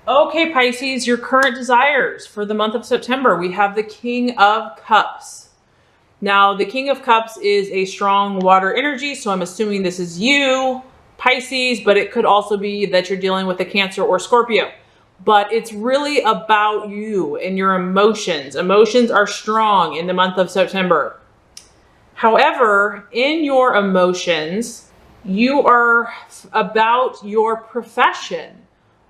Okay, Pisces, your current desires for the month of September. We have the King of Cups. Now, the King of Cups is a strong water energy, so I'm assuming this is you, Pisces, but it could also be that you're dealing with a Cancer or Scorpio. But it's really about you and your emotions. Emotions are strong in the month of September. However, in your emotions, you are about your profession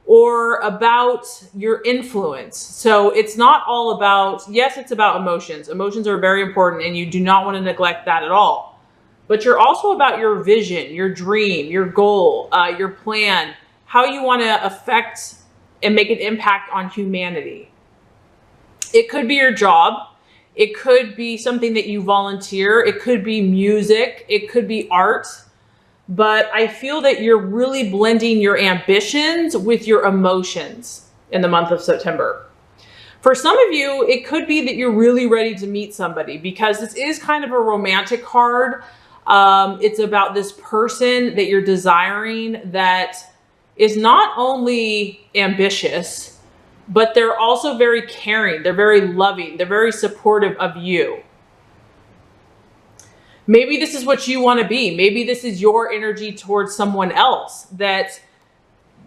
or about your influence. So it's not all about, yes, it's about emotions. Emotions are very important and you do not want to neglect that at all. But you're also about your vision, your dream, your goal, your plan, how you want to affect and make an impact on humanity. It could be your job. It could be something that you volunteer. It could be music. It could be art. But I feel that you're really blending your ambitions with your emotions in the month of September. For some of you, it could be that you're really ready to meet somebody because this is kind of a romantic card. It's about this person that you're desiring that is not only ambitious, but they're also very caring. They're very loving. They're very supportive of you. Maybe this is what you want to be. Maybe this is your energy towards someone else, that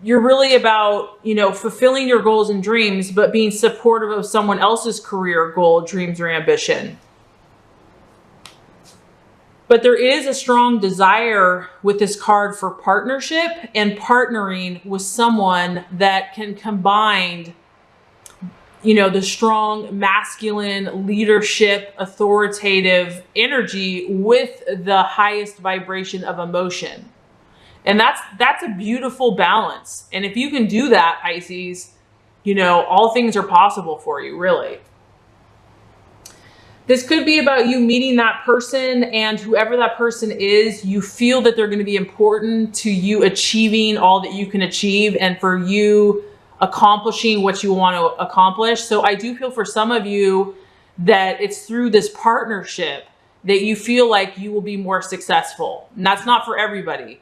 you're really about, fulfilling your goals and dreams, but being supportive of someone else's career goal, dreams, or ambition. But there is a strong desire with this card for partnership and partnering with someone that can combine the strong masculine leadership, authoritative energy with the highest vibration of emotion. And that's a beautiful balance. And if you can do that, Pisces, all things are possible for you, really. This could be about you meeting that person, and whoever that person is, you feel that they're going to be important to you achieving all that you can achieve and for you accomplishing what you want to accomplish. So I do feel for some of you that it's through this partnership that you feel like you will be more successful. And that's not for everybody.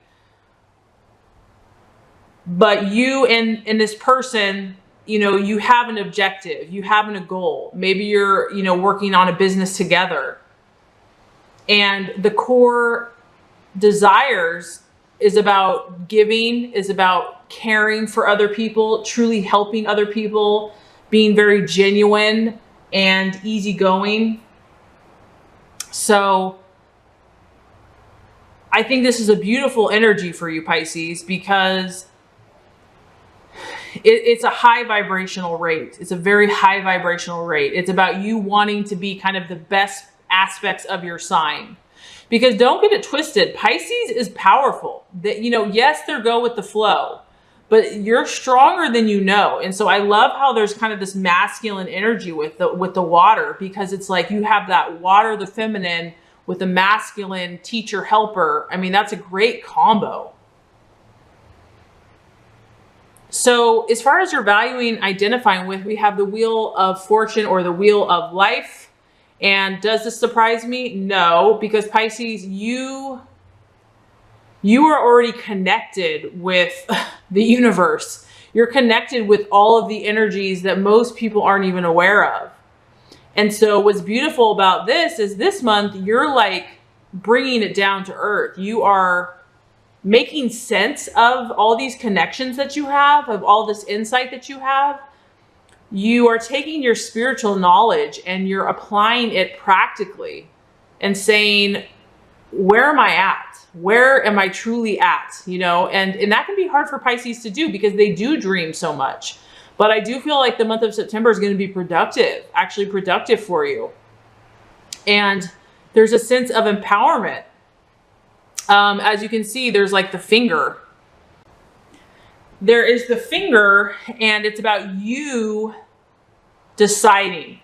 But you and this person, you have an objective, you have a goal. Maybe you're, working on a business together. And the core desires is about giving, is about caring for other people, truly helping other people, being very genuine and easygoing. So I think this is a beautiful energy for you, Pisces, because it's a high vibrational rate. It's a very high vibrational rate. It's about you wanting to be kind of the best aspects of your sign. Because don't get it twisted, Pisces is powerful. That, yes, they go with the flow, but you're stronger than you know. And so I love how there's kind of this masculine energy with the water, because it's like you have that water, the feminine, with the masculine teacher helper. I mean, that's a great combo. So as far as your valuing, identifying with, we have the Wheel of Fortune or the Wheel of Life. And does this surprise me? No, because Pisces, you are already connected with the universe. You're connected with all of the energies that most people aren't even aware of. And so what's beautiful about this is this month, you're like bringing it down to earth. You are making sense of all these connections that you have, of all this insight that you have. You are taking your spiritual knowledge and you're applying it practically and saying, where am I at? Where am I truly at? And that can be hard for Pisces to do because they do dream so much. But I do feel like the month of September is going to be productive, actually productive for you. And there's a sense of empowerment. As you can see, there's like the finger. There is the finger, and it's about you deciding.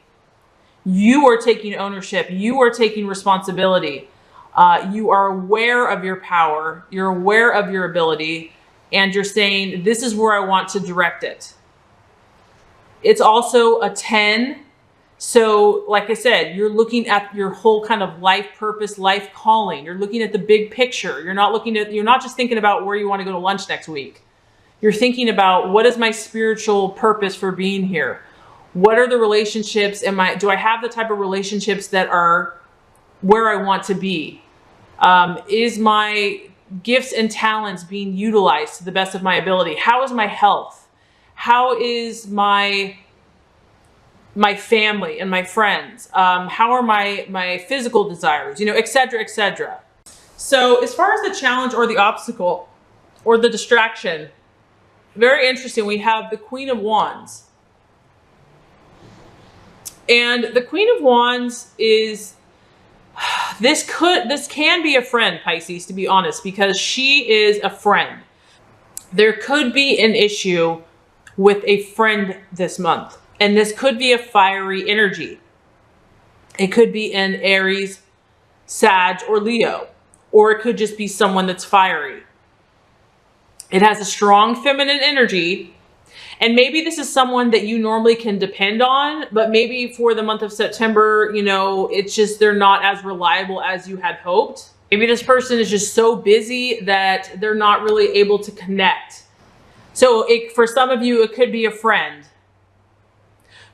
You are taking ownership. You are taking responsibility. You are aware of your power. You're aware of your ability, and you're saying, this is where I want to direct it. It's also a 10. So like I said, you're looking at your whole kind of life purpose, life calling. You're looking at the big picture. You're not just thinking about where you want to go to lunch next week. You're thinking about, what is my spiritual purpose for being here? What are the relationships? Do I have the type of relationships that are where I want to be? Is my gifts and talents being utilized to the best of my ability? How is my health? How is my family and my friends? How are my physical desires, et cetera, et cetera. So as far as the challenge or the obstacle or the distraction, very interesting. We have the Queen of Wands. And the Queen of Wands is, this can be a friend, Pisces, to be honest, because she is a friend. There could be an issue with a friend this month, and this could be a fiery energy. It could be an Aries, Sag, or Leo, or it could just be someone that's fiery. It has a strong feminine energy, and maybe this is someone that you normally can depend on, but maybe for the month of September, it's just they're not as reliable as you had hoped. Maybe this person is just so busy that they're not really able to connect. So for some of you, it could be a friend.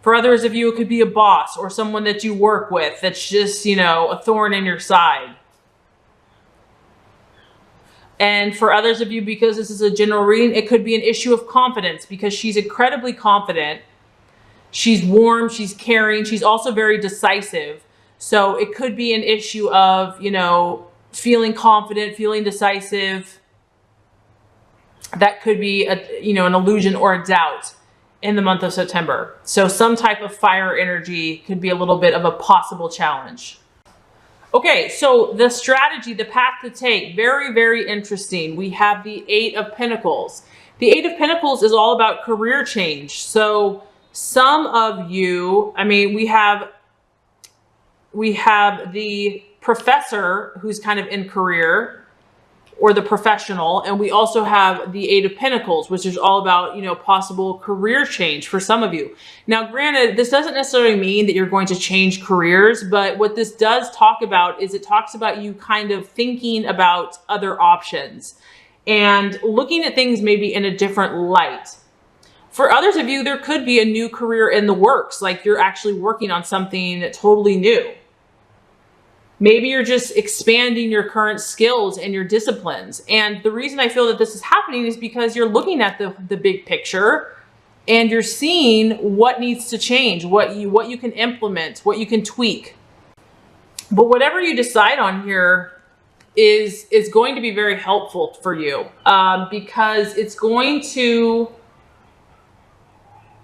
For others of you, it could be a boss or someone that you work with that's just, a thorn in your side. And for others of you, because this is a general reading, it could be an issue of confidence, because she's incredibly confident. She's warm, she's caring, she's also very decisive. So it could be an issue of, feeling confident, feeling decisive. That could be an illusion or a doubt in the month of September. So some type of fire energy could be a little bit of a possible challenge. Okay, so the strategy, the path to take, very, very interesting. We have the Eight of Pentacles. The Eight of Pentacles is all about career change. So some of you, we have the professor who's kind of in career, or the professional, and we also have the Eight of Pentacles, which is all about, possible career change for some of you. Now, granted, this doesn't necessarily mean that you're going to change careers, but what this does talk about is it talks about you kind of thinking about other options and looking at things maybe in a different light. For others of you, there could be a new career in the works, like you're actually working on something totally new. Maybe you're just expanding your current skills and your disciplines. And the reason I feel that this is happening is because you're looking at the big picture and you're seeing what needs to change, what you can implement, what you can tweak. But whatever you decide on here is going to be very helpful for you, because it's going to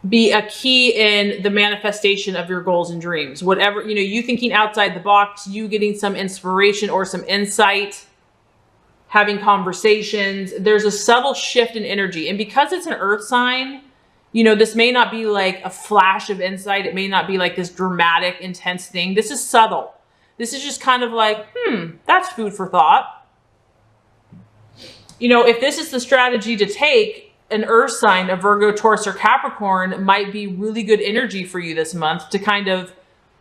be a key in the manifestation of your goals and dreams. Whatever, you thinking outside the box, you getting some inspiration or some insight, having conversations. There's a subtle shift in energy. And because it's an earth sign, this may not be like a flash of insight. It may not be like this dramatic, intense thing. This is subtle. This is just kind of like, that's food for thought. If this is the strategy to take, an earth sign, a Virgo, Taurus, or Capricorn might be really good energy for you this month to kind of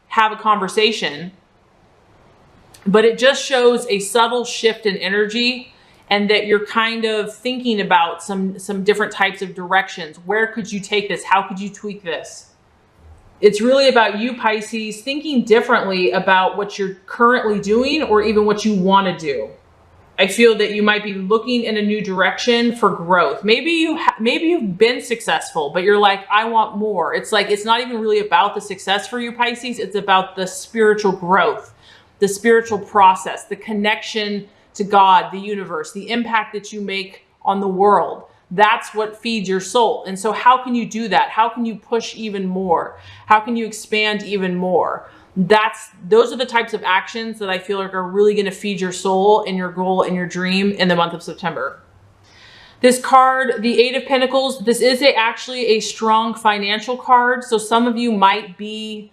have a conversation. But it just shows a subtle shift in energy, and that you're kind of thinking about some different types of directions. Where could you take this? How could you tweak this? It's really about you, Pisces, thinking differently about what you're currently doing or even what you want to do. I feel that you might be looking in a new direction for growth. Maybe you've been successful, but you're like, I want more. It's like, it's not even really about the success for you, Pisces. It's about the spiritual growth, the spiritual process, the connection to God, the universe, the impact that you make on the world. That's what feeds your soul. And so how can you do that? How can you push even more? How can you expand even more? Those are the types of actions that I feel like are really going to feed your soul and your goal and your dream in the month of September. This card, the Eight of Pentacles, this is actually a strong financial card. So some of you might be,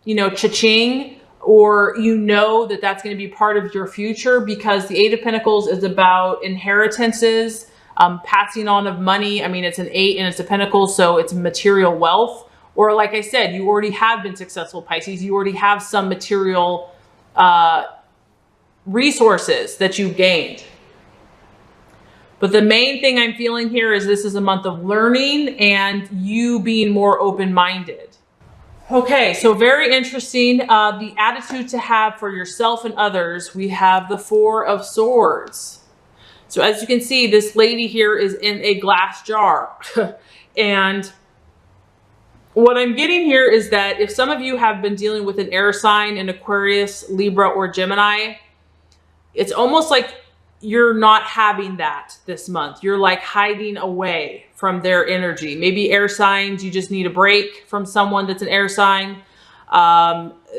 cha-ching, or that that's going to be part of your future, because the Eight of Pentacles is about inheritances, passing on of money. It's an 8 and it's a pentacle, so it's material wealth. Or like I said, you already have been successful, Pisces. You already have some material resources that you've gained. But the main thing I'm feeling here is this is a month of learning and you being more open-minded. Okay, so very interesting. The attitude to have for yourself and others, we have the Four of Swords. So as you can see, this lady here is in a glass jar. And what I'm getting here is that if some of you have been dealing with an air sign, an Aquarius, Libra, or Gemini, it's almost like you're not having that this month. You're like hiding away from their energy. Maybe air signs, you just need a break from someone that's an air sign.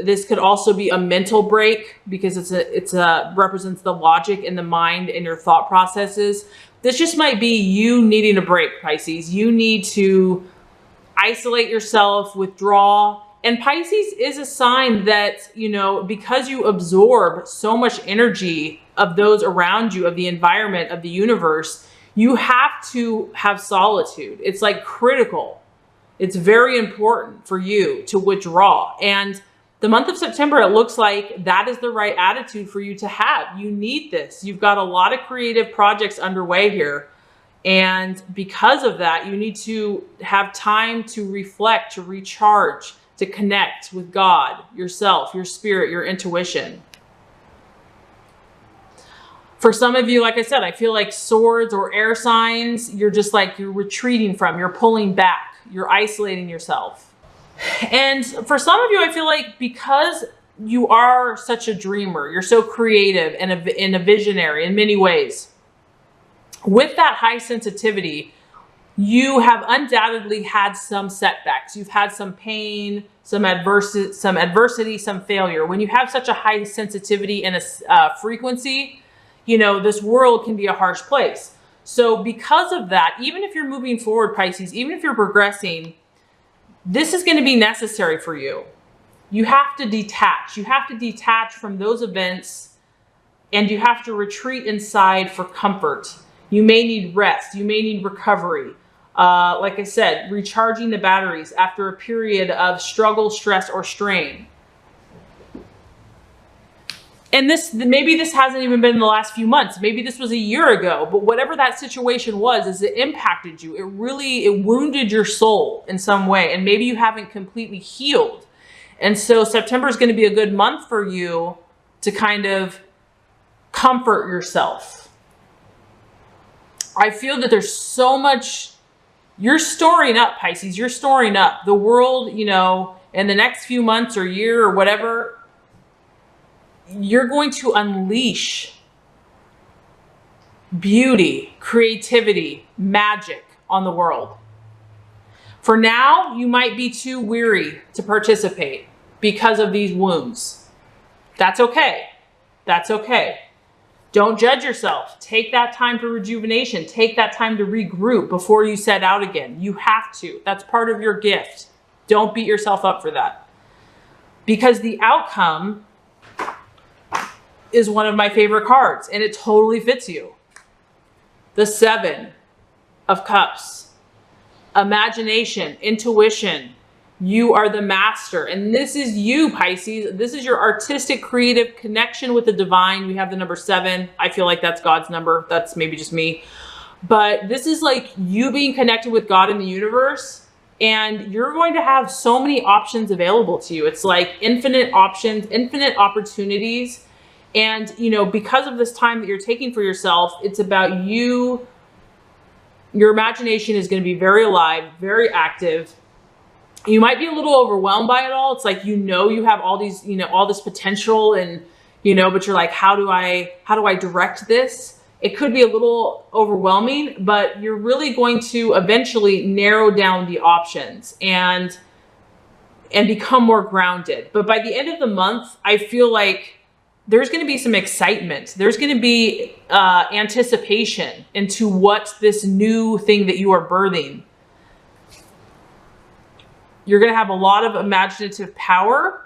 This could also be a mental break because it's represents the logic in the mind and your thought processes. This just might be you needing a break, Pisces. You need to isolate yourself, withdraw. And Pisces is a sign that, you know, because you absorb so much energy of those around you, of the environment, of the universe, you have to have solitude. It's like critical. It's very important for you to withdraw. And the month of September, it looks like that is the right attitude for you to have. You need this. You've got a lot of creative projects underway here. And because of that, you need to have time to reflect, to recharge, to connect with God, yourself, your spirit, your intuition. For some of you, like I said, I feel like swords or air signs, you're just like, you're retreating from, you're pulling back, you're isolating yourself. And for some of you, I feel like because you are such a dreamer, you're so creative and a visionary in many ways, with that high sensitivity, you have undoubtedly had some setbacks. You've had some pain, some adversity, some failure. When you have such a high sensitivity and a frequency, you know, this world can be a harsh place. So because of that, even if you're moving forward, Pisces, even if you're progressing, this is going to be necessary for you. You have to detach. You have to detach from those events and you have to retreat inside for comfort. You may need rest. You may need recovery. Like I said, recharging the batteries after a period of struggle, stress, or strain. And maybe this hasn't even been in the last few months. Maybe this was a year ago, but whatever that situation was, is it impacted you. It wounded your soul in some way. And maybe you haven't completely healed. And so September is going to be a good month for you to kind of comfort yourself. I feel that there's so much, you're storing up, Pisces. You're storing up. The world, you know, in the next few months or year or whatever, you're going to unleash beauty, creativity, magic on the world. For now, you might be too weary to participate because of these wounds. That's okay. That's okay. Don't judge yourself. Take that time for rejuvenation. Take that time to regroup before you set out again. You have to. That's part of your gift. Don't beat yourself up for that. Because the outcome is one of my favorite cards, and it totally fits you. The Seven of Cups. Imagination, intuition. You are the master. And this is you, Pisces. This is your artistic, creative connection with the divine. We have the number 7. I feel like that's God's number. That's maybe just me. But this is like you being connected with God in the universe. And you're going to have so many options available to you. It's like infinite options, infinite opportunities. And, you know, because of this time that you're taking for yourself, it's about you. Your imagination is going to be very alive, very active. You might be a little overwhelmed by it all. It's like, you have all these, all this potential and, but you're like, how do I direct this? It could be a little overwhelming, but you're really going to eventually narrow down the options and become more grounded. But by the end of the month, I feel like there's going to be some excitement. There's going to be anticipation into what this new thing that you are birthing. You're going to have a lot of imaginative power.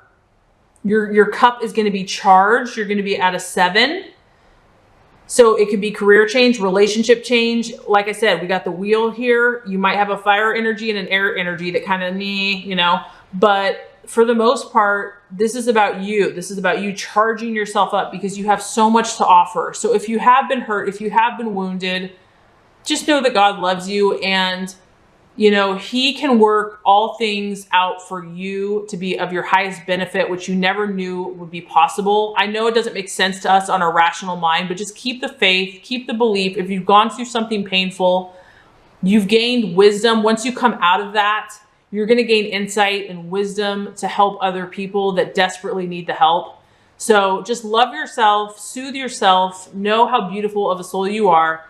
Your cup is going to be charged. You're going to be at a 7. So it could be career change, relationship change. Like I said, we got the wheel here. You might have a fire energy and an air energy that kind of, but for the most part, this is about you. This is about you charging yourself up because you have so much to offer. So if you have been hurt, if you have been wounded, just know that God loves you, and you know, he can work all things out for you to be of your highest benefit, which you never knew would be possible. I know it doesn't make sense to us on our rational mind, but just keep the faith, keep the belief. If you've gone through something painful, you've gained wisdom. Once you come out of that, you're going to gain insight and wisdom to help other people that desperately need the help. So just love yourself, soothe yourself, know how beautiful of a soul you are.